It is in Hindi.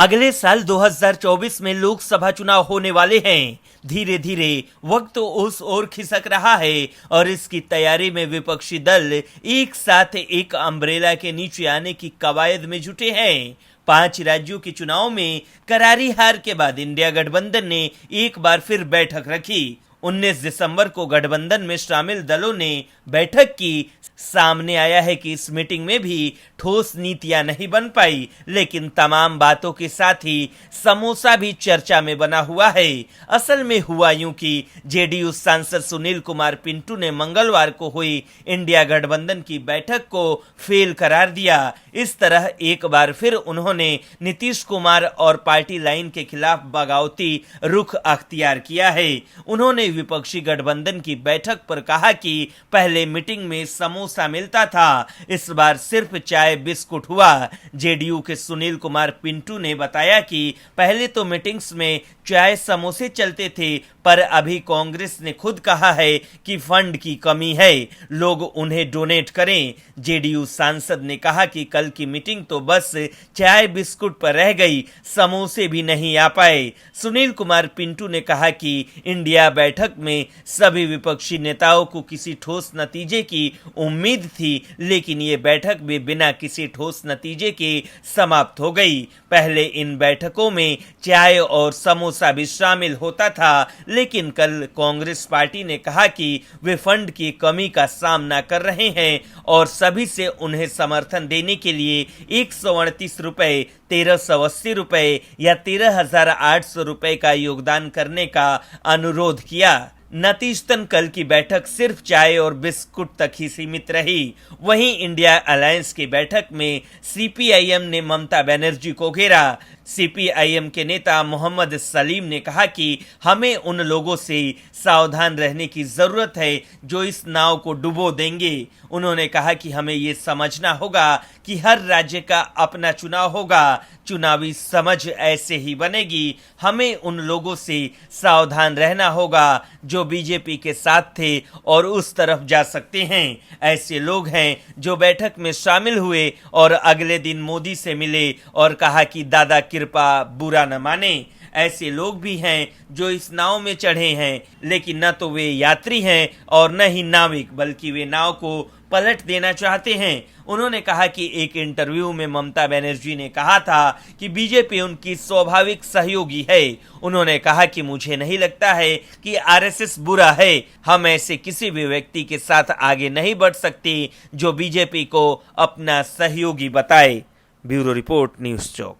अगले साल 2024 में लोकसभा चुनाव होने वाले हैं। धीरे धीरे वक्त उस ओर खिसक रहा है और इसकी तैयारी में विपक्षी दल एक साथ एक अम्ब्रेला के नीचे आने की कवायद में जुटे हैं। 5 राज्यों के चुनाव में करारी हार के बाद इंडिया गठबंधन ने एक बार फिर बैठक रखी। 19 दिसंबर को गठबंधन में शामिल दलों ने बैठक की। सामने आया है कि इस मीटिंग में भी ठोस नीतियां नहीं बन पाई, लेकिन तमाम बातों के साथ ही समोसा भी चर्चा में बना हुआ है। असल में हुआ यूं कि जेडीयू सांसद सुनील कुमार पिंटू ने मंगलवार को हुई इंडिया गठबंधन की बैठक को फेल करार दिया। इस तरह एक बार फिर उन्होंने नीतीश कुमार और पार्टी लाइन के खिलाफ बगावती रुख अख्तियार किया है। उन्होंने विपक्षी गठबंधन की बैठक पर कहा कि पहले मीटिंग में समोसा मिलता था, इस बार सिर्फ चाय बिस्कुट हुआ। जेडीयू के सुनील कुमार पिंटू ने बताया कि पहले तो मीटिंग्स में चाय समोसे चलते थे, पर अभी कांग्रेस ने खुद कहा है कि फंड की कमी है, लोग उन्हें डोनेट करें। जेडीयू सांसद ने कहा कि कल की मीटिंग तो बस चाय बिस्कुट पर रह गई, समोसे भी नहीं आ पाए। सुनील कुमार पिंटू ने कहा कि इंडिया बैठक में सभी विपक्षी नेताओं को किसी ठोस नतीजे की उम्मीद थी, लेकिन ये बैठक भी बिना किसी ठोस नतीजे के समाप्त हो गई। पहले इन बैठकों में चाय और समोसा भी शामिल होता था, लेकिन कल कांग्रेस पार्टी ने कहा कि वे फंड की कमी का सामना कर रहे हैं और सभी से उन्हें समर्थन देने के लिए 138 रुपए, 1380 रुपए या 13,800 रुपए का योगदान करने का अनुरोध किया। नतीजतन कल की बैठक सिर्फ चाय और बिस्कुट तक ही सीमित रही। वहीं इंडिया अलायंस की बैठक में सीपीआईएम ने ममता बनर्जी को घेरा। सीपीआईएम के नेता मोहम्मद सलीम ने कहा कि हमें उन लोगों से सावधान रहने की जरूरत है जो इस नाव को डुबो देंगे। उन्होंने कहा कि हमें ये समझना होगा कि हर राज्य का अपना चुनाव होगा, चुनावी समझ ऐसे ही बनेगी। हमें उन लोगों से सावधान रहना होगा जो बीजेपी के साथ थे और उस तरफ जा सकते हैं। ऐसे लोग हैं जो बैठक में शामिल हुए और अगले दिन मोदी से मिले और कहा कि दादा कृपा बुरा न माने। ऐसे लोग भी हैं जो इस नाव में चढ़े हैं, लेकिन न तो वे यात्री हैं और न ही नाविक, बल्कि वे नाव को पलट देना चाहते हैं। उन्होंने कहा कि एक इंटरव्यू में ममता बनर्जी ने कहा था कि बीजेपी उनकी स्वाभाविक सहयोगी है। उन्होंने कहा कि मुझे नहीं लगता है कि आरएसएस बुरा है, हम ऐसे किसी भी व्यक्ति के साथ आगे नहीं बढ़ सकते जो बीजेपी को अपना सहयोगी बताए। ब्यूरो रिपोर्ट, न्यूज़ चौक।